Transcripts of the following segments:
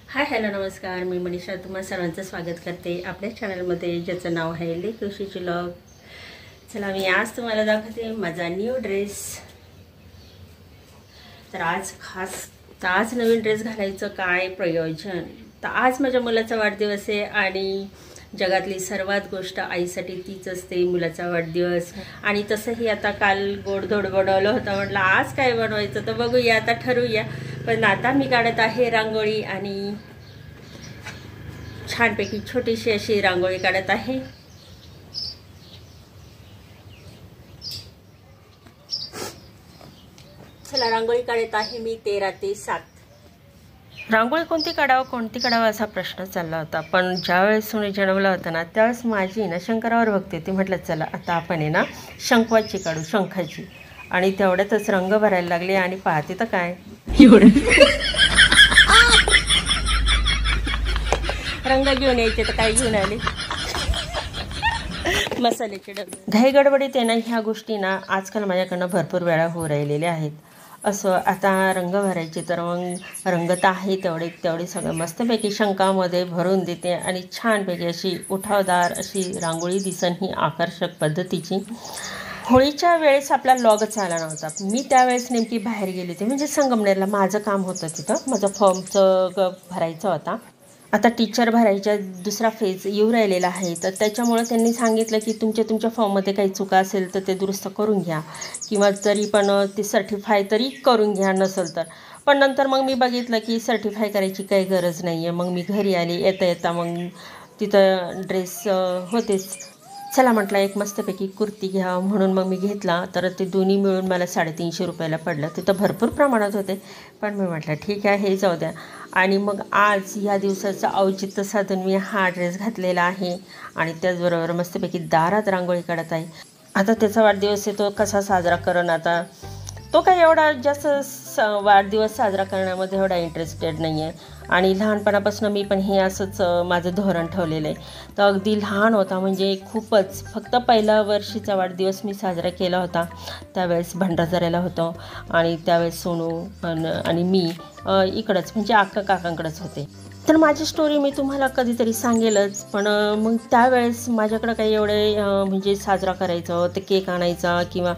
Hi hello नमस्कार, मी मनीषा तुम्हा सर्वांचं स्वागत करते आपल्या चॅनलमध्ये, ज्याचं नाव आहे लेख ऋषीची व्लॉग. चला, मी आज तुम्हाला दाखवते माझा न्यू ड्रेस. तर आज नवीन ड्रेस घालायचं काय प्रयोजन. तर आज माझ्या मुलाचा वाढदिवस आहे आणि जगातली सर्वात गोष्ट आईसाठी तीच असते, मुलाचा वाढदिवस. आणि तसंही आता काल गोडधोड बनवलं होतं, म्हटलं आज काय बनवायचं तर बघूया, आता ठरवूया. पण आता मी काढत आहे रांगोळी आणि छानपैकी छोटीशी अशी रांगोळी काढत आहे. चला, रांगोळी काढत आहे मी 13 ते 7. रांगोळी कोणती काढावं असा प्रश्न चालला होता. पण ज्यावेळेस मी जन्मला होता ना, त्यावेळेस माझी ना शंकरावर भक्ती होती. म्हटलं चला आता आपण आहे ना शंखवाची काढू, शंखाची. आणि तेवढ्यातच रंग भरायला लागले आणि पाहते तर काय रंग घेऊन यायचे तर काय घेऊन आले, मसाल्याचे डबे. घाई गडबडीत आहे ना ह्या गोष्टी ना आजकाल माझ्याकडनं भरपूर वेळा होऊ राहिलेल्या आहेत. असं आता रंग भरायचे तर मग रंग तर आहे तेवढे सगळं मस्तपैकी शंखामध्ये भरून देते आणि छानपैकी अशी उठावदार अशी रांगोळी दिसन ही आकर्षक पद्धतीची. होळीच्या वेळेस आपला लॉगच आला नव्हता. मी त्यावेळेस नेमकी बाहेर गेली होती, म्हणजे संगमनेरला माझं काम होतं, तिथं माझं फॉर्मचं भरायचं होता. आता टीचर भरायच्या दुसरा फेज येऊ राहिलेला आहे, तर त्याच्यामुळं त्यांनी सांगितलं की तुमच्या फॉर्ममध्ये काही चुका असेल तर ते दुरुस्त करून घ्या, किंवा तरी पण ते सर्टिफाय तरी करून घ्या नसेल तर. पण नंतर मग मी बघितलं की सर्टिफाय करायची काही गरज नाही आहे. मग मी घरी आले, येता मग तिथं ड्रेस होतेच. चला म्हटलं एक मस्तपैकी कुर्ती घ्या, म्हणून मग मी घेतला. तर ते दोन्ही मिळून मला 350 रुपयाला पडलं. तिथं भरपूर प्रमाणात होते, पण मी म्हटलं ठीक आहे, हे जाऊ द्या. आणि मग आज या दिवसाचं औचित्य साधून मी हा ड्रेस घातलेला आहे आणि त्याचबरोबर मस्तपैकी दारात रांगोळी काढत आहे. आता त्याचा वाढदिवस आहे, तो कसा साजरा करून, आता तो काही एवढा जास्त वाढदिवस साजरा करण्यामध्ये एवढा इंटरेस्टेड नाही आहे. आणि लहानपणापासून मी पण हे असंच माझं धोरण ठेवलेलं आहे. तर अगदी लहान होता, म्हणजे खूपच फक्त पहिल्या वर्षीचा वाढदिवस मी साजरा केला होता. त्यावेळेस भंडारदऱ्याला होतो आणि त्यावेळेस सोनू आणि मी इकडंच म्हणजे काकांकडंच होते. तर माझी स्टोरी मी तुम्हाला कधीतरी सांगेलच. पण मग त्यावेळेस माझ्याकडं काही एवढे म्हणजे साजरा करायचं, ते केक आणायचा किंवा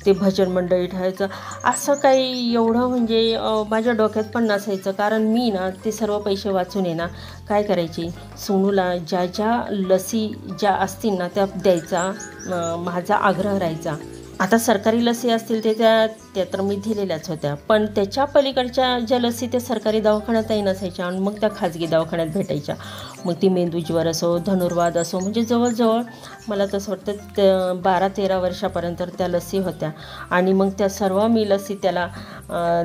ते भजन मंडळी ठेवायचं असं काही एवढं म्हणजे माझ्या डोक्यात पण नसायचं. कारण मी ना ते सर्व पैसे वाचून आहे ना काय करायची, सोनूला ज्या लसी ज्या असतील ना त्या द्यायचा माझा आग्रह राहायचा. आता सरकारी लसी असतील त्या तर मी दिलेल्याच होत्या, पण त्याच्या पलीकडच्या ज्या लसी त्या सरकारी दवाखान्यातही नसायच्या आणि मग त्या खाजगी दवाखान्यात भेटायच्या. मग ती मेंदूज्वर असो, धनुर्वाद असो, म्हणजे जवळजवळ मला तसं वाटतं 12-13 वर्षापर्यंत त्या लसी होत्या. आणि मग त्या सर्व मी लसी त्याला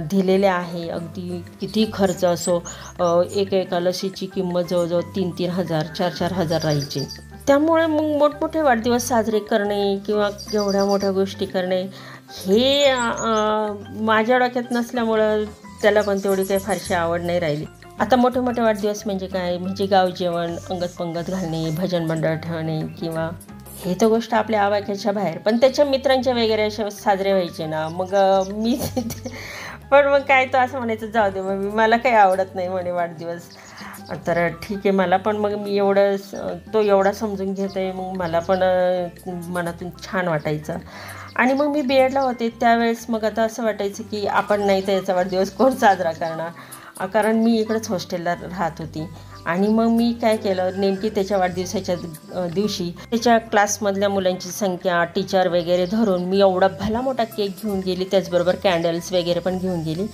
दिलेल्या आहे. अगदी किती खर्च असो, एका लसीची किंमत जवळजवळ 3-3 हजार 4-4 हजार राहायची. त्यामुळे मग मोठमोठे वाढदिवस साजरे करणे किंवा एवढ्या मोठ्या गोष्टी करणे हे माझ्या डोक्यात नसल्यामुळं त्याला पण तेवढी काही फारशी आवड नाही राहिली. आता मोठे मोठे वाढदिवस म्हणजे काय, म्हणजे गाव जेवण, अंगत पंगत घालणे, भजन मंडळ ठेवणे, किंवा हे तर गोष्ट आपल्या आवाक्याच्या बाहेर. पण त्याच्या मित्रांच्या वगैरे असे साजरे व्हायचे ना, मग मी पण मग काय तो असं म्हणायचं, जाऊ दे मग मला काही आवडत नाही म्हणे वाढदिवस. तर ठीक आहे, मला पण मग मी तो एवढा समजून घेतोय, मग मला पण मनातून छान वाटायचं. आणि मग मी बीएडला होते त्यावेळेस मग आता असं वाटायचं की आपण नाही तर याचा वाढदिवस कोण साजरा करणार, कारण मी इकडंच हॉस्टेलला राहत होती. आणि मग मी काय केलं, नेमकी त्याच्या वाढदिवसाच्या दिवशी त्याच्या क्लासमधल्या मुलांची संख्या, टीचर वगैरे धरून मी एवढा भला मोठा केक घेऊन गेली, त्याचबरोबर कॅन्डल्स वगैरे पण घेऊन गेली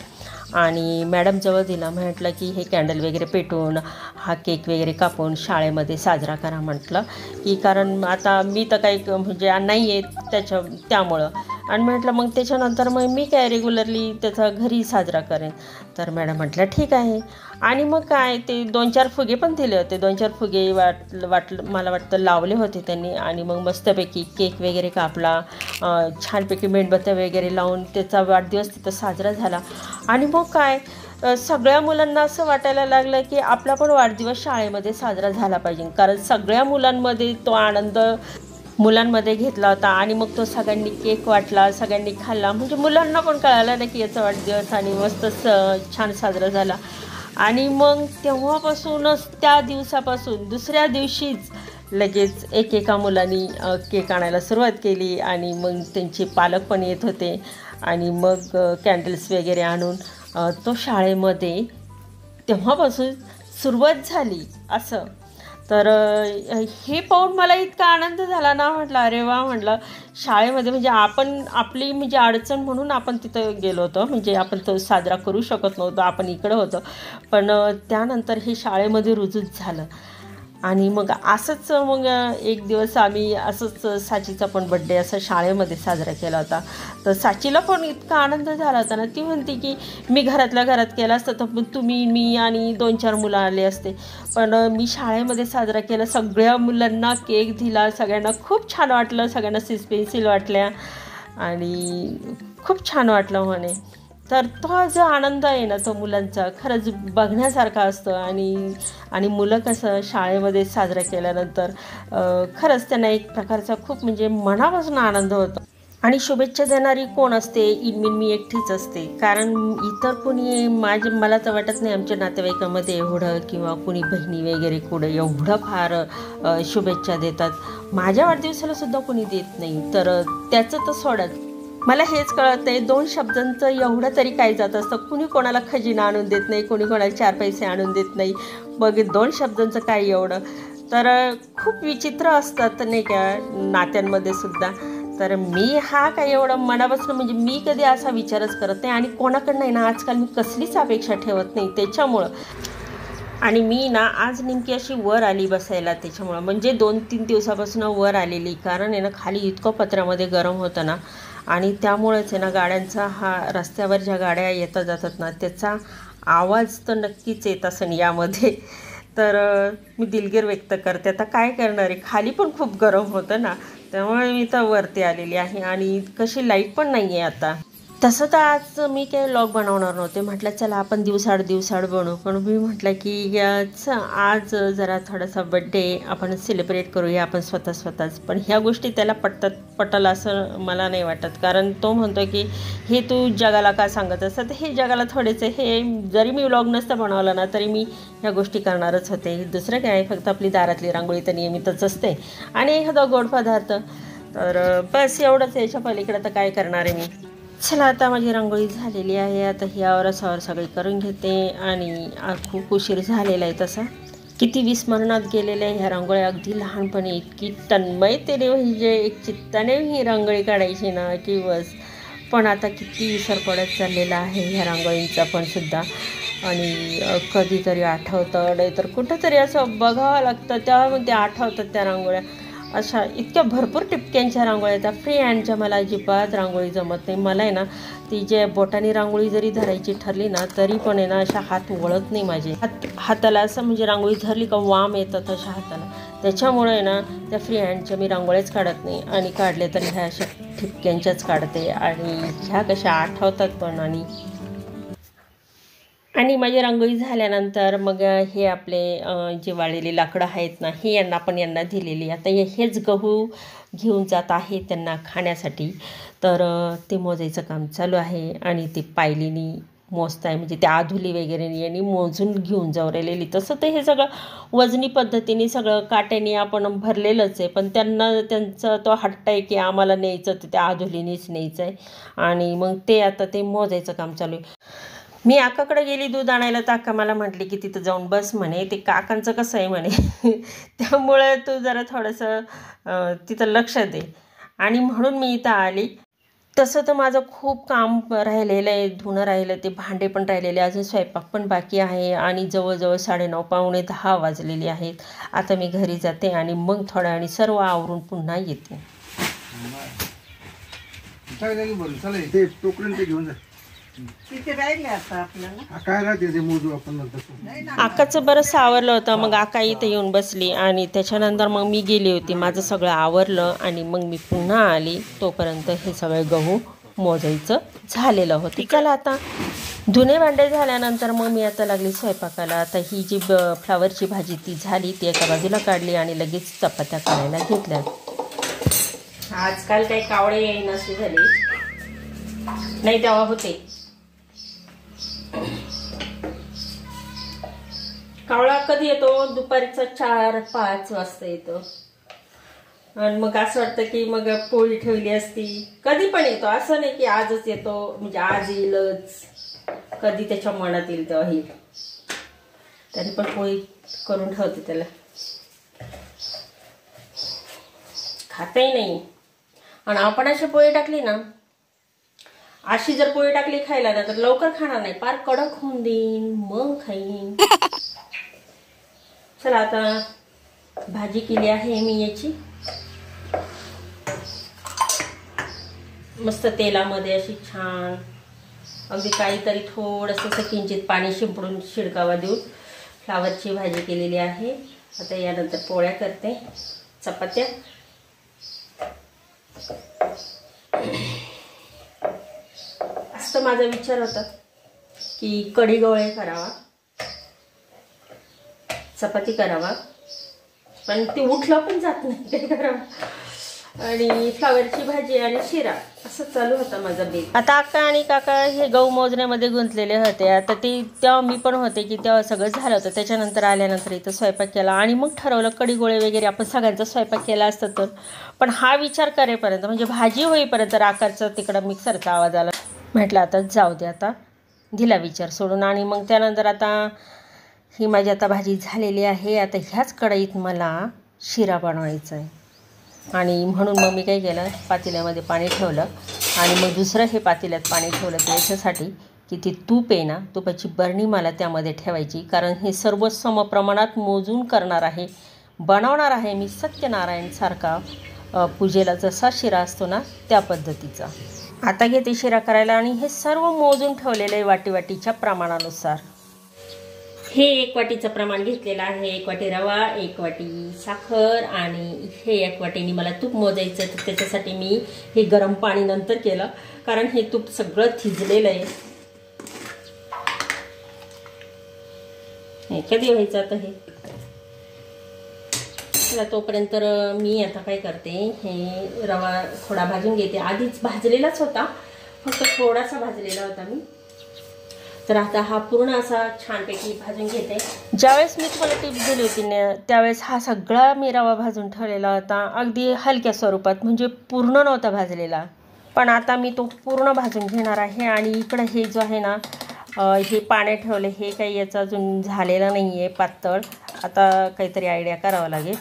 आणि मॅडमजवळ दिला. म्हटलं की हे कॅन्डल वगैरे पेटवून हा केक वगैरे कापून शाळेमध्ये साजरा करा म्हटलं, की कारण आता मी तर काही म्हणजे नाही आहे त्यामुळं. आणि म्हटलं मग त्याच्यानंतर मग मी काय रेग्युलरली त्याचा घरी साजरा करेन. तर मॅडम म्हटलं ठीक आहे. आणि मग काय ते 2-4 फुगे पण दिले होते, 2-4 फुगे मला वाटतं लावले होते त्यांनी. आणि मग मस्तपैकी केक वगैरे कापला, छानपैकी मेणबत्त्या वगैरे लावून त्याचा वाढदिवस तिथं साजरा झाला. आणि मग काय सगळ्या मुलांना असं वाटायला लागलं की आपला पण वाढदिवस शाळेमध्ये साजरा झाला पाहिजे, कारण सगळ्या मुलांमध्ये तो आनंद मुलांमध्ये घेतला होता. आणि मग तो सगळ्यांनी केक वाटला, सगळ्यांनी खाल्ला, म्हणजे मुलांना पण कळालं नाही की याचा वाढदिवस आणि मस्त छान साजरा झाला. आणि मग तेव्हापासूनच त्या दिवसापासून दुसऱ्या दिवशीच लगेच एकेका मुलांनी केक आणायला सुरुवात केली आणि मग त्यांचे पालक पण येत होते आणि मग कॅन्डल्स वगैरे आणून तो शाळेमध्ये तेव्हापासून सुरुवात झाली असं. तर हे पाहून मला इतका आनंद झाला ना, म्हटलं अरे वा, म्हटलं शाळेमध्ये म्हणजे आपण आपली म्हणजे अडचण म्हणून आपण तिथं गेलो होतो, म्हणजे आपण तो साजरा करू शकत नव्हतो, आपण इकडं होतो, पण त्यानंतर हे शाळेमध्ये रुजूच झालं. आणि मग असंच मग एक दिवस आम्ही असंच साचीचा पण बड्डे असं शाळेमध्ये साजरा केला होता. तर साचीला पण इतका आनंद झाला होता ना, ती म्हणते की मी घरातल्या घरात केला असतं तर तुम्ही, मी आणि 2-4 मुलं आले असते, पण मी शाळेमध्ये साजरा केला, सगळ्या मुलांना केक दिला, सगळ्यांना खूप छान वाटलं, सगळ्यांना सिस पेन्सिल वाटल्या आणि खूप छान वाटलं म्हणे. तर तो जो आनंद आहे ना तो मुलांचा खरंच बघण्यासारखा असतो. आणि मुलं कसं शाळेमध्ये साजरा केल्यानंतर खरंच त्यांना एक प्रकारचा खूप म्हणजे मनापासून आनंद होतो. आणि शुभेच्छा देणारी कोण असते? इनमीन मी एकटीच असते, कारण इतर कोणी मला तर वाटत नाही आमच्या नातेवाईकामध्ये एवढं किंवा कोणी बहिणी वगैरे कुठं एवढं फार शुभेच्छा देतात. माझ्या वाढदिवसाला सुद्धा कोणी देत नाही, तर त्याचं तर सोडत. मला हेच कळत नाही 2 शब्दांचं एवढं तरी काय जात असतं. कुणी कोणाला खजिना आणून देत नाही, कोणी कोणाला 4 पैसे आणून देत नाही, मग 2 शब्दांचं काय एवढं. तर खूप विचित्र असतात नाही का नात्यांमध्ये सुद्धा. तर मी हा काय एवढं मनापासून म्हणजे मी कधी असा विचारच करत नाही आणि कोणाकडनं आहे ना आजकाल मी कसलीच अपेक्षा ठेवत नाही त्याच्यामुळं. आणि मी ना आज नेमकी अशी वर आली बसायला त्याच्यामुळं, म्हणजे 2-3 दिवसापासून वर आलेली, कारण आहे ना खाली इतकं पत्र्यामध्ये गरम होतं ना आणि त्यामुळेच आहे ना गाड्यांचा हा रस्त्यावर ज्या गाड्या येता जातात ना त्याचा आवाज तर नक्कीच येत असेल यामध्ये. तर मी दिलगीर व्यक्त करते. आता काय करणार आहे, खाली पण खूप गरम होतं ना, त्यामुळे मी तर वरती आलेली आहे आणि कशी लाईट पण नाही आहे आता. तसं तर आज मी काही व्लॉग बनवणार नव्हते, म्हटलं चला आपण दिवसाआड बनवू, पण मी म्हटलं की आज जरा थोडासा बड्डे आपण सेलिब्रेट करूया आपण स्वतःच. पण ह्या गोष्टी त्याला पटल असं मला नाही वाटत, कारण तो म्हणतो की हे तू जगाला का सांगत असतं. तर हे जगाला थोडेसे हे जरी मी व्लॉग नसता बनवला ना तरी मी ह्या गोष्टी करणारच होते. दुसरं काय, फक्त आपली दारातली रांगोळी तर नियमितच असते आणि एखादा गोड पदार्थ. तर बस एवढंच, याच्या पलीकडे तर काय करणार आहे मी. चला आता माझी रांगोळी झालेली आहे, आता ही आवरासावर सगळी करून घेते आणि खूप उशीर झालेला आहे. तसा किती विस्मरणात गेलेल्या ह्या रांगोळ्या, अगदी लहानपणी इतकी तन्मयतेने म्हणजे एक चित्ताने ही रांगोळी काढायची ना की बस. पण आता किती विसर पडत चाललेला आहे ह्या रांगोळींचा पण सुद्धा. आणि कधीतरी आठवतं, नाही तर कुठंतरी असं बघावं लागतं त्यामध्ये आठवतात त्या रांगोळ्या. अशा इतक्या भरपूर टिपक्यांच्या रांगोळ्या येतात. फ्री हँडच्या मला अजिबात रांगोळी जमत नाही. मला आहे ना ती जे बोटाने रांगोळी जरी धरायची ठरली ना तरी पण आहे ना अशा हात वळत नाही माझे. हाताला असं म्हणजे रांगोळी धरली का वाम येतात अशा हाताला. त्याच्यामुळे आहे ना त्या फ्री हँडच्या मी रांगोळ्याच काढत नाही आणि काढले तर ह्या अशा ठिपक्यांच्याच काढते आणि ह्या कशा आठवतात पण. आणि माझी रांगोळी झाल्यानंतर मग हे आपले जे वाळलेली लाकडं आहेत ना हे यांना दिलेली. आता हेच गहू घेऊन जात आहे त्यांना खाण्यासाठी. तर ते मोजायचं काम चालू आहे आणि ते पायलीनी मोजत आहे, म्हणजे ते आधुली वगैरे यांनी मोजून घेऊन जाऊ राहिलेली. तसं तर हे सगळं वजनी पद्धतीने सगळं काट्याने आपण भरलेलंच आहे, पण त्यांचा तो हट्ट आहे की आम्हाला न्यायचं तर त्या आधुलीनेच न्यायचं आहे. आणि मग ते आता ते मोजायचं काम चालू आहे. मी आकाकडे गेली दूध आणायला, तर आका मला म्हटली की तिथं जाऊन बस म्हणे, ते काकांचं कसं आहे म्हणे त्यामुळे तू जरा थोडंसं तिथं लक्ष दे. आणि म्हणून मी इथं आली. तसं तर माझं खूप काम राहिलेलं आहे, धुणं राहिलं, ते भांडे पण राहिलेले, अजून स्वयंपाक पण बाकी आहे आणि जवळजवळ 9:30 पावणे 10 वाजलेली आहेत. आता मी घरी जाते आणि मग थोड्या आणि सर्व आवरून पुन्हा येते. आकाचं बरंच आवरलं होतं, मग आका इथं येऊन बसली आणि त्याच्यानंतर मग मी गेली होती. माझं सगळं आवरलं आणि मग मी पुन्हा आली. तोपर्यंत हे सगळं गहू मोजायचं झालेलं होतं. चला आता धुणे भांडे झाल्यानंतर मग मी आता लागली स्वयंपाकाला. आता ही जी फ्लावरची भाजी ती झाली, ती एका बाजूला काढली आणि लगेच चपात्या करायला घेतल्या. आजकाल काही कावळे येईनाशी झाली, नाही तेव्हा होते. कावळा कधी येतो? दुपारचा 4-5 वाजता येतो. आणि मग असं वाटतं की मग पोळी ठेवली असती. कधी पण येतो, असं नाही की आजच येतो म्हणजे आज येईलच. कधी त्याच्या मनात येईल तेव्हा येईल. तरी पण पोळी करून ठेवते त्याला. खातही नाही. आणि आपण अशी पोळी टाकली ना, अशी जर पोळी टाकली खायला ना, तर लवकर खाणार नाही, फार कडक होऊन देईन मग खाईन. चला आता भाजी केली आहे मी याची मस्त तेलामध्ये अशी छान. अगदी काहीतरी थोडंसं किंचित पाणी शिंपडून शिडकावा देऊन फ्लावरची भाजी केलेली आहे. आता यानंतर पोळ्या करते, चपात्या. असं माझा विचार होता की कढी गोळे करावा, चपाती करावा, पण ते उठलं पण जात नाही ते करावं. आणि फ्लावरची भाजी आणि शिरा असं चालू होता माझा बेत. आता अक्का आणि काका हे गहू मोजण्यामध्ये गुंतलेले होते. आता तेव्हा मी पण होते की तेव्हा सगळं झालं होतं. त्याच्यानंतर आल्यानंतर इथं स्वयंपाक केला आणि मग ठरवलं कढी गोळे वगैरे आपण सगळ्यांचा स्वयंपाक केला असतं तर. पण हा विचार करेपर्यंत म्हणजे भाजी होईपर्यंत राकारचा तिकडं मिक्सरचा आवाज आला. म्हटलं आता जाऊ दे, आता दिला विचार सोडून. आणि मग त्यानंतर आता ही माझी आता भाजी झालेली आहे. आता ह्याच कढईत मला शिरा बनवायचा आहे. आणि म्हणून मग मी काय केलं, पातेल्यामध्ये पाणी ठेवलं आणि मग दुसरं हे पातेल्यात पाणी ठेवलं त्याच्यासाठी की ती तूप आहे ना, तुपाची बरणी मला त्यामध्ये ठेवायची. कारण हे सर्व समप्रमाणात मोजून करणार आहे, बनवणार आहे मी सत्यनारायणसारखा, पूजेला जसा शिरा असतो ना त्या पद्धतीचा. आता घेते शिरा करायला आणि हे सर्व मोजून ठेवलेलं आहे वाटीच्या प्रमाणानुसार. हे 1 वाटीचं प्रमाण घेतलेलं आहे. 1 वाटी रवा, 1 वाटी साखर आणि हे 1 वाटीने मला तूप मोजायचं. तर त्याच्यासाठी मी हे गरम पाणी नंतर केलं, कारण हे तूप सगळं थिजलेलं आहे. हे कधी व्हायचं आता हे. चला तोपर्यंत मी आता काय करते, हे रवा थोडा भाजून घेते. आधीच भाजलेलाच होता, फक्त थोडासा भाजलेला होता मी. तर आता हा पूर्ण असा छानपैकी भाजून घेते. ज्यावेळेस मी तुम्हाला टिप्स दिली होती ना, त्यावेळेस हा सगळा मी रवा भाजून ठेवलेला होता, अगदी हलक्या स्वरूपात, म्हणजे पूर्ण नव्हता भाजलेला. पण आता मी तो पूर्ण भाजून घेणार आहे. आणि इकडं हे जो आहे ना, हे पाण्यात ठेवले, हे काही याचं अजून झालेलं नाही आहे पातळ. आता काहीतरी आयडिया करावं लागेल.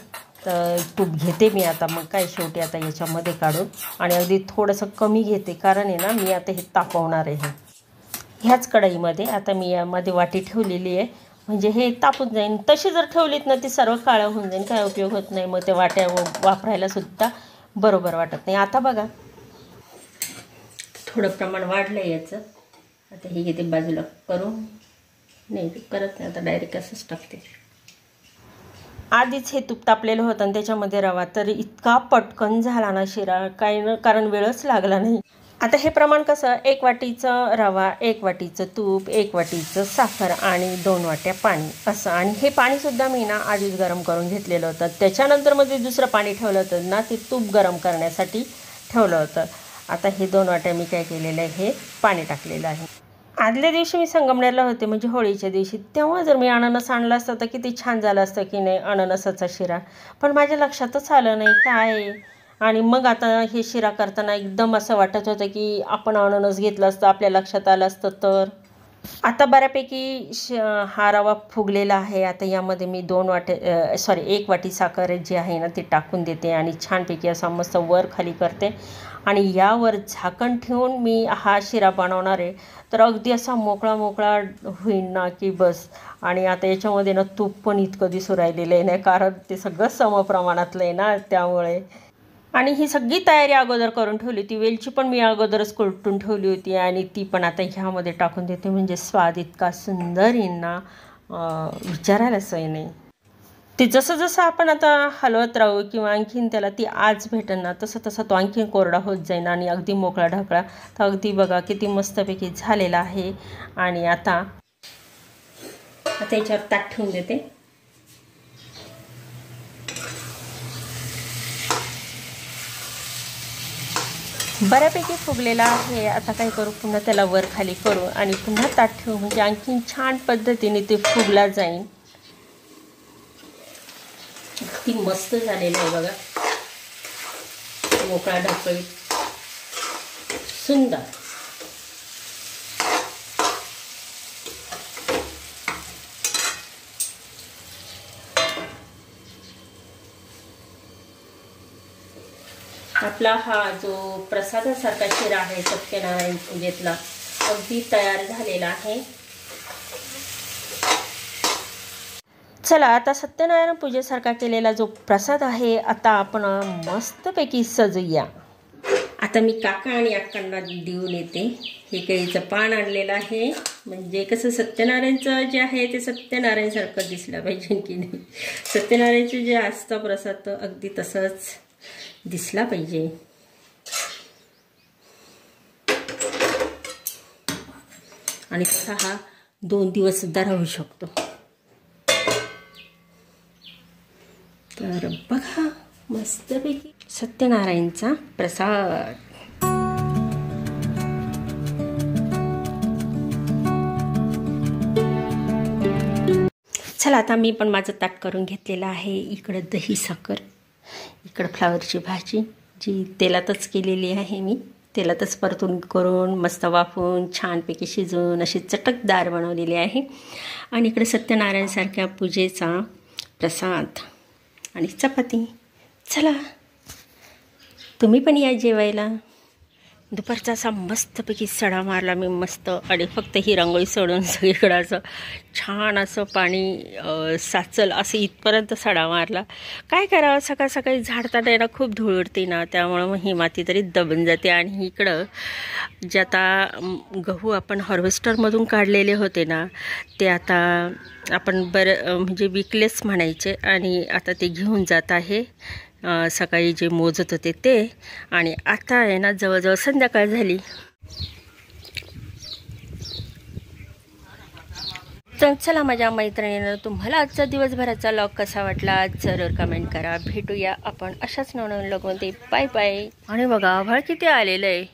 तर तूप घेते मी आता, मग काय शेवटी आता याच्यामध्ये काढून. आणि अगदी थोडंसं कमी घेते, कारण आहे ना मी आता हे तापवणार आहे. ह्याच कढईमध्ये आता मी यामध्ये वाटी ठेवलेली आहे, म्हणजे हे तापून जाईल. तशी जर ठेवलीत ना ती सर्व काळं होऊन जाईल, काय उपयोग होत नाही. मग त्या वाट्या वापरायला सुद्धा बरोबर वाटत नाही. आता बघा थोडं प्रमाण वाढलं आहे याचं. आता हे घेते बाजूला करून, नाही करत नाही आता, डायरेक्ट असंच टाकते. आधीच हे तूप तापलेलं होतं आणि त्याच्यामध्ये रवा, तर इतका पटकन झाला ना शिरा, काही न कारण वेळच लागला नाही. आता हे प्रमाण कसं, 1 वाटीचं रवा, 1 वाटीचं तूप, 1 वाटीचं साखर आणि 2 वाट्या पाणी असं. आणि हे पाणीसुद्धा मी ना आधीच गरम करून घेतलेलं होतं. त्याच्यानंतर मध्ये दुसरं पाणी ठेवलं होतं ना, ते तूप गरम करण्यासाठी ठेवलं होतं. आता हे 2 वाट्या मी काय केलेलं आहे, हे पाणी टाकलेलं आहे. आदल्या दिवशी मी संगमनेरला होते, म्हणजे होळीच्या दिवशी. तेव्हा जर मी अननस आणलं असतं तर किती छान झालं असतं की नाही, अननसाचा शिरा. पण माझ्या लक्षातच आलं नाही काय. आणि मग आता हे शिरा करताना एकदम असं वाटत होतं की आपण अननस घेतलं असतं, आपल्या लक्षात आलं असतं तर. आता बऱ्यापैकी हा रवा फुगलेला आहे. आता यामध्ये मी 1 वाटी साखर जी आहे ना ती टाकून देते आणि छानपैकी असा मस्त वर खाली करते. आणि यावर झाकण ठेवून मी हा शिरा बनवणार आहे. तर अगदी असा मोकळा होईल ना की बस. आणि आता याच्यामध्ये ना तूप पण इतकं दिसू राहिलेलं आहे नाही, कारण ते सगळं समप्रमाणातलं आहे ना त्यामुळे. आणि ही सगळी तयारी अगोदर करून ठेवली होती. वेलची पण मी अगोदरच कुटून ठेवली होती आणि ती पण आता ह्यामध्ये टाकून देते. म्हणजे स्वाद इतका सुंदर येईल ना, विचारायला सोय नाही. ते जसं जसं आपण आता हलवत राहू किंवा आणखीन त्याला ती आज भेटेल ना, तसं तो आणखीन कोरडा होत जाईल आणि अगदी मोकळा ढकळा. तर अगदी बघा किती मस्तपैकी झालेला आहे. आणि आता याच्यावर ताट ठेवून देते. बऱ्यापैकी फुगलेला आहे. आता काय करू, पुन्हा त्याला वर खाली करू आणि पुन्हा ताट ठेवू, म्हणजे आणखीन छान पद्धतीने ते फुगला जाईल. किती मस्त झालेलं आहे बघा, मोकळा ढाकळीत सुंदर. आपला हा जो प्रसादासारखा शिरा आहे सत्यनारायण पूजेतला अगदी तयार झालेला आहे. चला आता सत्यनारायण पूजेसारखा केलेला जो प्रसाद आहे आता आपण मस्तपैकी सजूया. आता मी काका आणि अक्कांना देऊन येते. हे केळीचं पान आणलेलं आहे, म्हणजे कसं सत्यनारायणचं जे आहे ते सत्यनारायणसारखं दिसलं पाहिजे की नाही. सत्यनारायणचे जे असतं प्रसाद तर अगदी तसंच दिसला पाहिजे. आणि तसा हा 2 दिवस सुद्धा राहू शकतो. तर बघा मस्तपैकी सत्यनारायणचा प्रसाद. चला आता मी पण माझं ताट करून घेतलेलं आहे. इकडं दही साखर, इकडं फ्लावरची भाजी जी तेलातच केलेली आहे. मी तेलातच परतून करून मस्त वाफवून छानपैकी शिजवून अशी चटकदार बनवलेली आहे. आणि इकडे सत्यनारायणसारख्या पूजेचा प्रसाद आणि चपाती. चला तुम्ही पण या जेवायला. दुपारचा असा मस्तपैकी सडा मारला मी मस्त. आणि फक्त ही रांगोळी सोडून सगळीकडं असं छान असं पाणी साचल असं इथपर्यंत सडा मारला. काय करावं, सकाळ सकाळी झाडताना आहे ना खूप धूळ उडते ना, त्यामुळं मग ही माती तरी दबून जाते. आणि इकडं जे आता गहू आपण हार्वेस्टरमधून काढलेले होते ना ते आता आपण म्हणजे विकलेच म्हणायचे. आणि आता ते घेऊन जात आहे. सकाळी जे मोजत होते ते. आणि आता आहे ना जवळजवळ संध्याकाळ झाली. तर चला माझ्या मैत्रिणींना तुम्हाला आजचा दिवसभराचा लॉग कसा वाटला जरूर कमेंट करा. भेटूया आपण अशाच नवनवीन लॉगमध्ये. Bye bye. आणि बघा आभाळ किती आलेलं आहे.